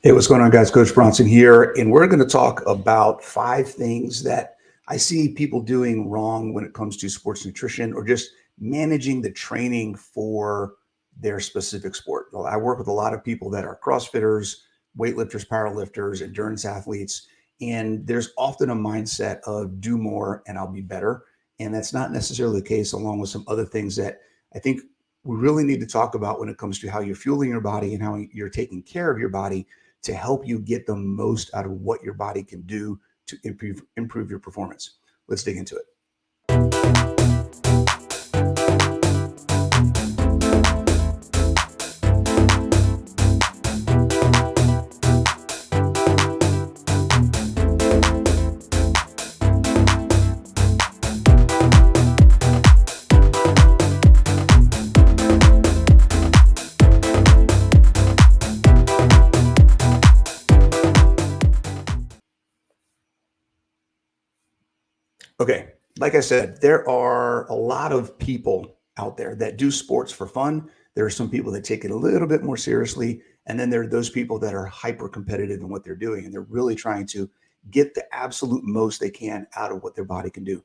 Hey, what's going on, guys? Coach Bronson here, and we're going to talk about 5 things that I see people doing wrong when it comes to sports nutrition or just managing the training for their specific sport. Well, I work with a lot of people that are CrossFitters, weightlifters, powerlifters, endurance athletes, and there's often a mindset of do more and I'll be better. And that's not necessarily the case, along with some other things that I think we really need to talk about when it comes to how you're fueling your body and how you're taking care of your body to help you get the most out of what your body can do to improve your performance. Let's dig into it. Okay, like I said, there are a lot of people out there that do sports for fun. There are some people that take it a little bit more seriously. And then there are those people that are hyper competitive in what they're doing. And they're really trying to get the absolute most they can out of what their body can do.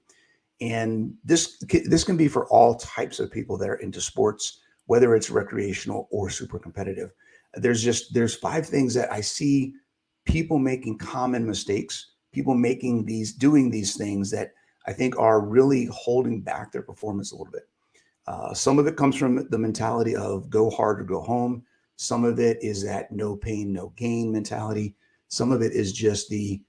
And this can be for all types of people that are into sports, whether it's recreational or super competitive. There's 5 things that I see people making common mistakes, people making doing these things that I think are really holding back their performance a little bit. Some of it comes from the mentality of go hard or go home. Some of it is that no pain, no gain mentality. Some of it is just the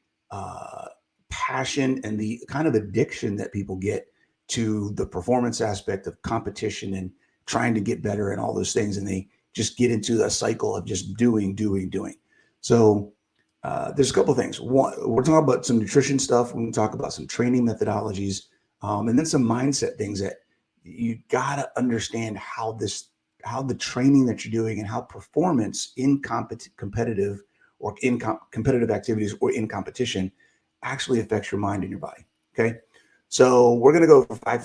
passion and the kind of addiction that people get to the performance aspect of competition and trying to get better and all those things. And they just get into a cycle of just doing, doing, doing. So there's a couple of things. One, we're talking about some nutrition stuff. We're going to talk about some training methodologies, and then some mindset things that you got to understand how the training that you're doing and how performance in competitive or in competitive activities or in competition actually affects your mind and your body. Okay. So we're going to go for 5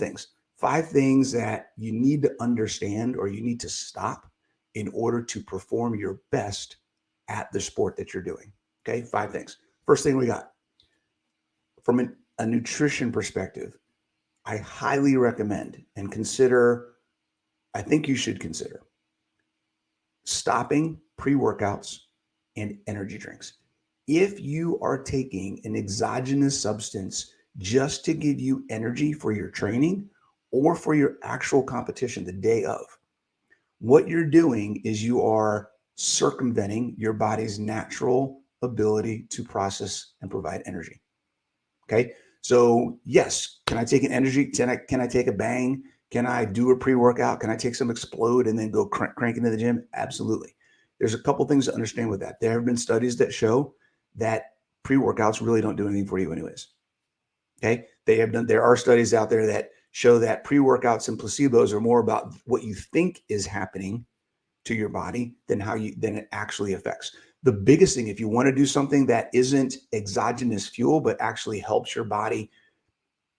things that you need to understand or you need to stop in order to perform your best at the sport that you're doing. Okay. 5 things. First thing we got from a nutrition perspective, I highly recommend and consider, I think you should consider stopping pre-workouts and energy drinks. If you are taking an exogenous substance just to give you energy for your training or for your actual competition the day of, what you're doing is you are circumventing your body's natural ability to process and provide energy. Okay. So yes, can I take an energy? Can I take a bang? Can I do a pre-workout? Can I take some explode and then go crank into the gym? Absolutely. There's a couple things to understand with that. There have been studies that show that pre-workouts really don't do anything for you anyways. Okay. There are studies out there that show that pre-workouts and placebos are more about what you think is happening to your body than it actually affects. The biggest thing, if you want to do something that isn't exogenous fuel, but actually helps your body,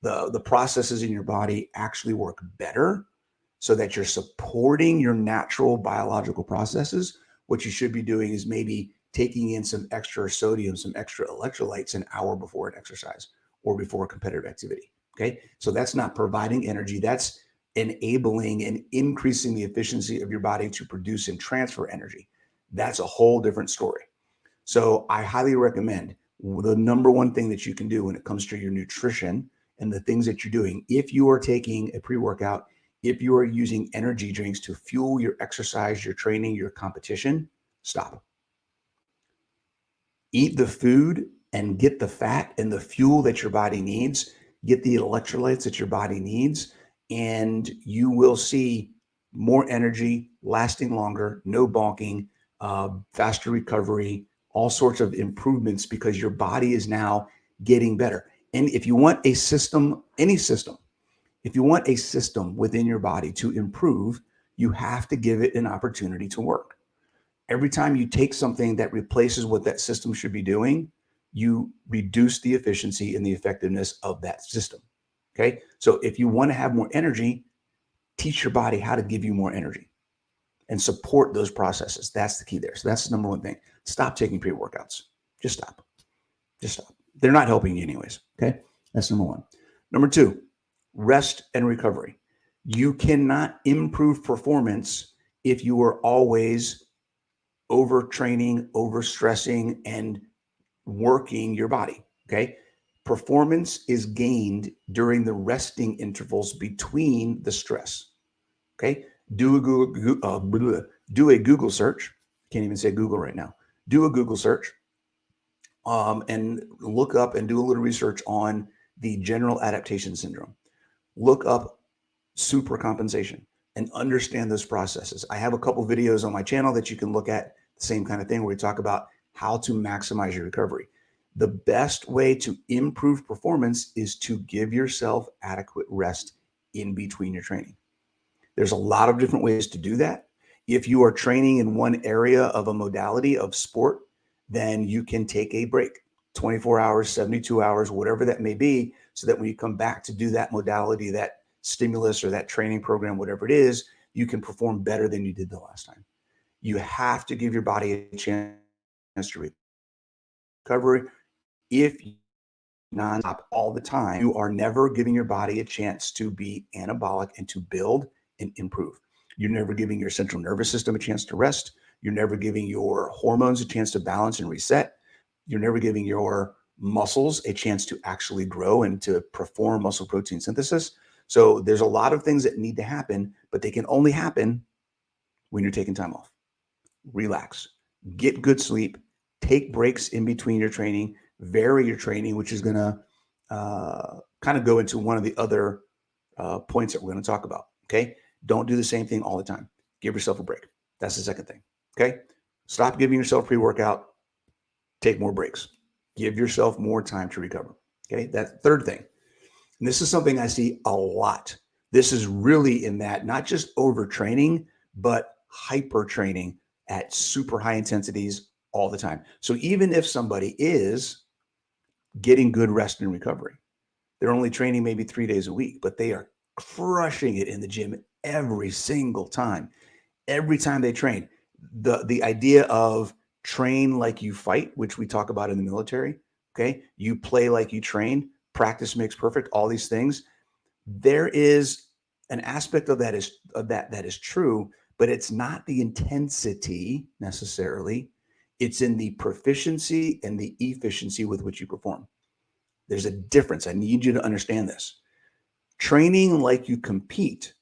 the processes in your body actually work better so that you're supporting your natural biological processes, what you should be doing is maybe taking in some extra sodium, some extra electrolytes an hour before an exercise or before a competitive activity. Okay. So that's not providing energy. That's enabling and increasing the efficiency of your body to produce and transfer energy. That's a whole different story. So I highly recommend the number one thing that you can do when it comes to your nutrition and the things that you're doing. If you are taking a pre-workout, if you are using energy drinks to fuel your exercise, your training, your competition, stop. Eat the food and get the fat and the fuel that your body needs, get the electrolytes that your body needs, and you will see more energy, lasting longer, no bonking, faster recovery, all sorts of improvements because your body is now getting better. And if you want a system, any system, if you want a system within your body to improve, you have to give it an opportunity to work. Every time you take something that replaces what that system should be doing, you reduce the efficiency and the effectiveness of that system. Okay. So if you want to have more energy, teach your body how to give you more energy and support those processes. That's the key there. So that's the number one thing. stop taking pre-workouts. Just stop. Just stop. They're not helping you anyways. Okay. That's number one. Number two, rest and recovery. You cannot improve performance if you are always overtraining, overstressing, and working your body. Okay. Performance is gained during the resting intervals between the stress. Okay. Do a Google search. Can't even say Google right now. Do a Google search and look up and do a little research on the general adaptation syndrome. Look up supercompensation and understand those processes. I have a couple videos on my channel that you can look at, the same kind of thing, where we talk about how to maximize your recovery. The best way to improve performance is to give yourself adequate rest in between your training. There's a lot of different ways to do that. If you are training in one area of a modality of sport, then you can take a break, 24 hours, 72 hours, whatever that may be, so that when you come back to do that modality, that stimulus or that training program, whatever it is, you can perform better than you did the last time. You have to give your body a chance to recover. If you non-stop all the time, you are never giving your body a chance to be anabolic and to build and improve. You're never giving your central nervous system a chance to rest. You're never giving your hormones a chance to balance and reset. You're never giving your muscles a chance to actually grow and to perform muscle protein synthesis. So there's a lot of things that need to happen, but they can only happen when you're taking time off. Relax, get good sleep, take breaks in between your training, vary your training, which is going to kind of go into one of the other points that we're going to talk about. Okay. Don't do the same thing all the time. Give yourself a break. That's the second thing. Okay. Stop giving yourself pre-workout. Take more breaks. Give yourself more time to recover. Okay. That third thing. And this is something I see a lot. This is really in that not just overtraining, but hyper training at super high intensities all the time. So even if somebody is getting good rest and recovery, they're only training maybe 3 days a week, but they are crushing it in the gym every single time. Every time they train, the idea of train like you fight, which we talk about in the military. Okay. You play like you train, practice makes perfect, all these things. There is an aspect of that is true, but it's not the intensity necessarily. It's in the proficiency and the efficiency with which you perform. There's a difference. I need you to understand this. Training like you compete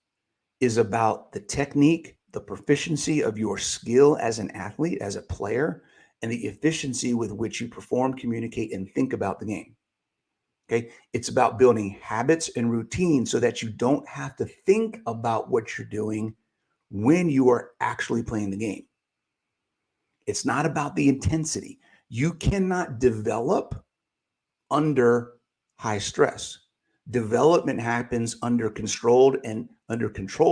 is about the technique, the proficiency of your skill as an athlete, as a player, and the efficiency with which you perform, communicate, and think about the game. Okay. It's about building habits and routines so that you don't have to think about what you're doing when you are actually playing the game. It's not about the intensity. You cannot develop under high stress. Development happens under controlled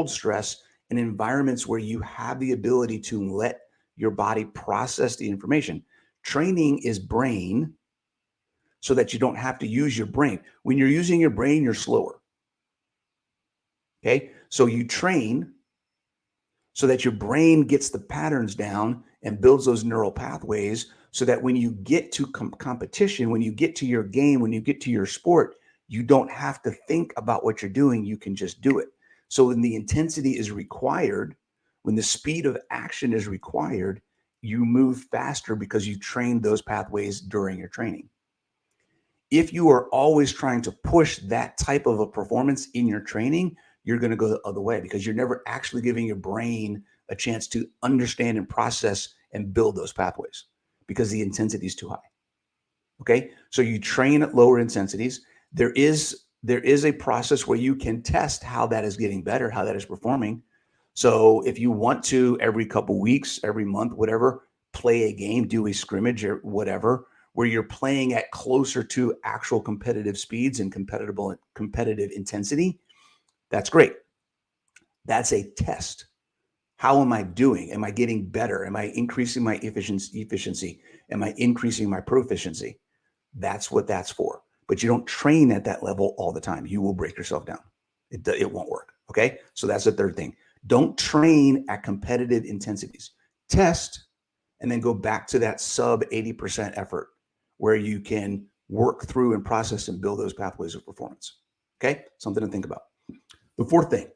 stress in environments where you have the ability to let your body process the information. Training is brain so that you don't have to use your brain. When you're using your brain, you're slower. Okay. So you train so that your brain gets the patterns down and builds those neural pathways so that when you get to competition, when you get to your game, when you get to your sport, you don't have to think about what you're doing. You can just do it. So when the intensity is required, when the speed of action is required, you move faster because you trained those pathways during your training. If you are always trying to push that type of a performance in your training, you're going to go the other way because you're never actually giving your brain a chance to understand and process and build those pathways because the intensity is too high. Okay. So you train at lower intensities. There is a process where you can test how that is getting better, how that is performing. So if you want to, every couple weeks, every month, whatever, play a game, do a scrimmage or whatever, where you're playing at closer to actual competitive speeds and competitive intensity, that's great. That's a test. How am I doing? Am I getting better? Am I increasing my efficiency? Am I increasing my proficiency? That's what that's for. But you don't train at that level all the time. You will break yourself down. It won't work. Okay. So that's the third thing. Don't train at competitive intensities. Test and then go back to that sub 80% effort where you can work through and process and build those pathways of performance. Okay, something to think about. The fourth thing,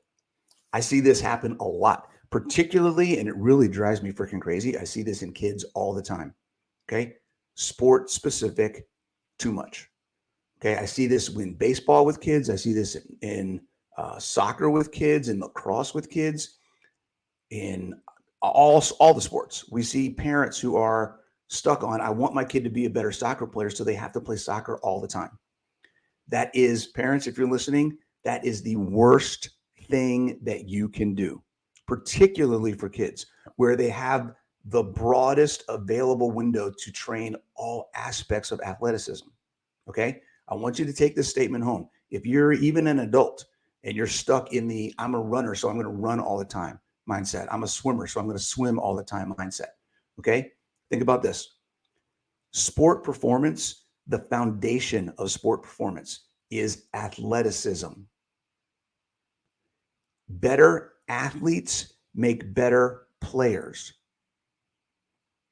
I see this happen a lot, particularly, and it really drives me freaking crazy. I see this in kids all the time. Okay, sport specific, too much. Okay, I see this in baseball with kids. I see this in soccer with kids, in lacrosse with kids, in all the sports. We see parents who are stuck on, I want my kid to be a better soccer player, so they have to play soccer all the time. That is, parents, if you're listening, that is the worst thing that you can do, particularly for kids, where they have the broadest available window to train all aspects of athleticism. Okay, I want you to take this statement home. If you're even an adult and you're stuck in the I'm a runner, so I'm going to run all the time mindset, I'm a swimmer, so I'm going to swim all the time mindset. Okay, think about this. Sport performance, the foundation of sport performance is athleticism. Better athletes make better players.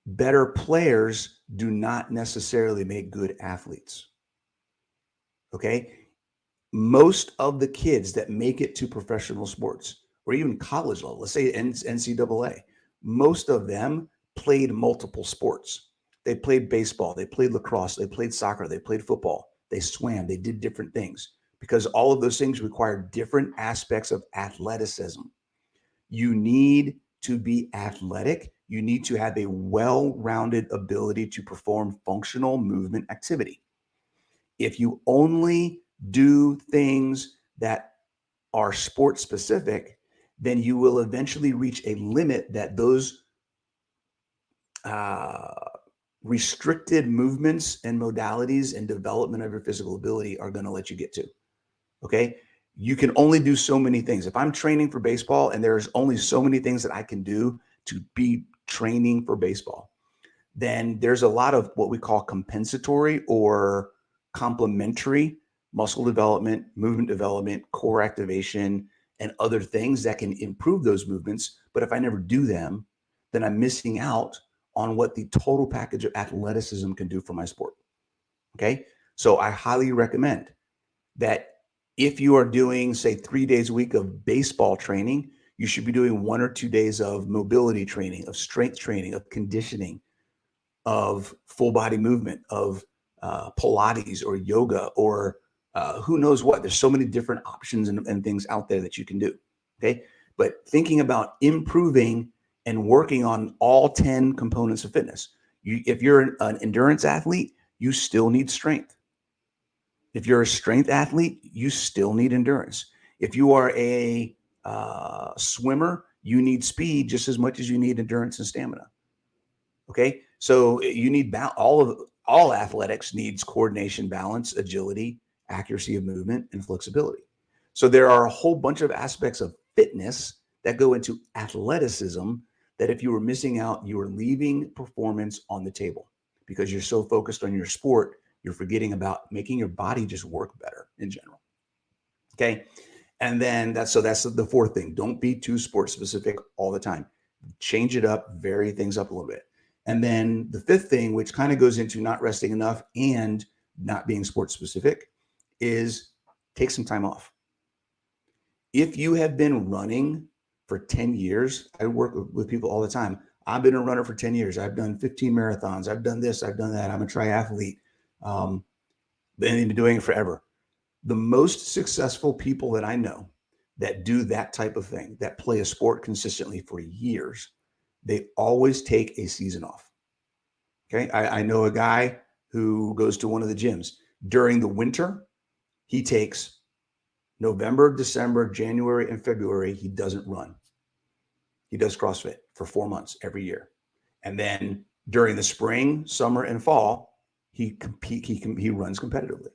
Better players do not necessarily make good athletes. Okay? Most of the kids that make it to professional sports or even college level, let's say NCAA, most of them played multiple sports. They played baseball, they played lacrosse, they played soccer, they played football, they swam, they did different things because all of those things require different aspects of athleticism. You need to be athletic. You need to have a well-rounded ability to perform functional movement activity. If you only do things that are sport specific, then you will eventually reach a limit that those restricted movements and modalities and development of your physical ability are going to let you get to. Okay. You can only do so many things. If I'm training for baseball and there's only so many things that I can do to be training for baseball, then there's a lot of what we call compensatory or complementary muscle development, movement development, core activation, and other things that can improve those movements. But if I never do them, then I'm missing out on what the total package of athleticism can do for my sport. Okay. So I highly recommend that if you are doing, say, 3 days a week of baseball training, you should be doing 1 or 2 days of mobility training, of strength training, of conditioning, of full body movement, of Pilates or yoga or who knows what. There's so many different options and things out there that you can do. Okay. But thinking about improving and working on all 10 components of fitness. If you're an endurance athlete, you still need strength. If you're a strength athlete, you still need endurance. If you are a swimmer, you need speed just as much as you need endurance and stamina. Okay, so you need all athletics needs coordination, balance, agility, accuracy of movement, and flexibility. So there are a whole bunch of aspects of fitness that go into athleticism that if you were missing out, you are leaving performance on the table because you're so focused on your sport, you're forgetting about making your body just work better in general. Okay, and then that's the fourth thing. Don't be too sport specific all the time. Change it up, vary things up a little bit. And then the fifth thing, which kind of goes into not resting enough and not being sport specific, is take some time off. If you have been running for 10 years, I work with people all the time. I've been a runner for 10 years. I've done 15 marathons. I've done this. I've done that. I'm a triathlete. And been doing it forever. The most successful people that I know that do that type of thing, that play a sport consistently for years, they always take a season off. Okay. I know a guy who goes to one of the gyms during the winter. He takes November, December, January, and February. He doesn't run. He does CrossFit for 4 months every year. And then during the spring, summer, and fall, he runs competitively.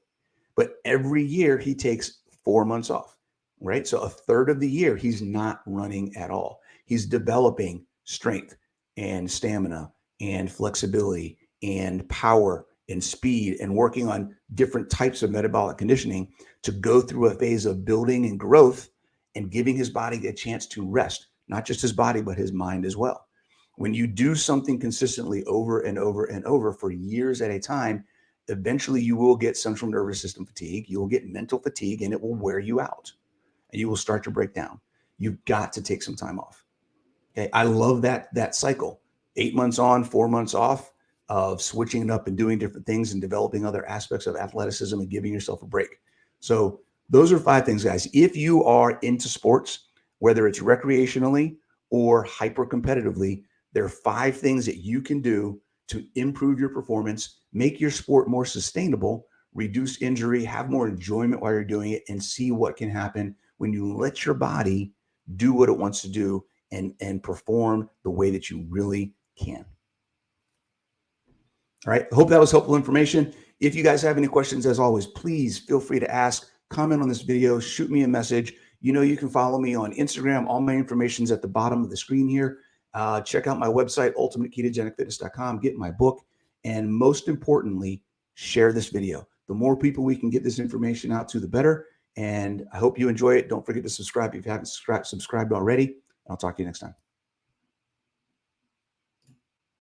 But every year he takes 4 months off, right? So a third of the year, he's not running at all. He's developing strength and stamina and flexibility and power and speed and working on different types of metabolic conditioning to go through a phase of building and growth and giving his body a chance to rest, not just his body, but his mind as well. When you do something consistently over and over and over for years at a time, eventually you will get central nervous system fatigue. You will get mental fatigue, and it will wear you out, and you will start to break down. You've got to take some time off. Okay, I love that cycle. 8 months on, 4 months off, of switching it up and doing different things and developing other aspects of athleticism and giving yourself a break. So those are 5 things, guys. If you are into sports, whether it's recreationally or hyper competitively, there are 5 things that you can do to improve your performance, make your sport more sustainable, reduce injury, have more enjoyment while you're doing it, and see what can happen when you let your body do what it wants to do and perform the way that you really can. All right. I hope that was helpful information. If you guys have any questions, as always, please feel free to ask, comment on this video, shoot me a message. You know, you can follow me on Instagram. All my information is at the bottom of the screen here. Check out my website, ultimateketogenicfitness.com, get my book, and most importantly, share this video. The more people we can get this information out to, the better. And I hope you enjoy it. Don't forget to subscribe if you haven't subscribed already. I'll talk to you next time.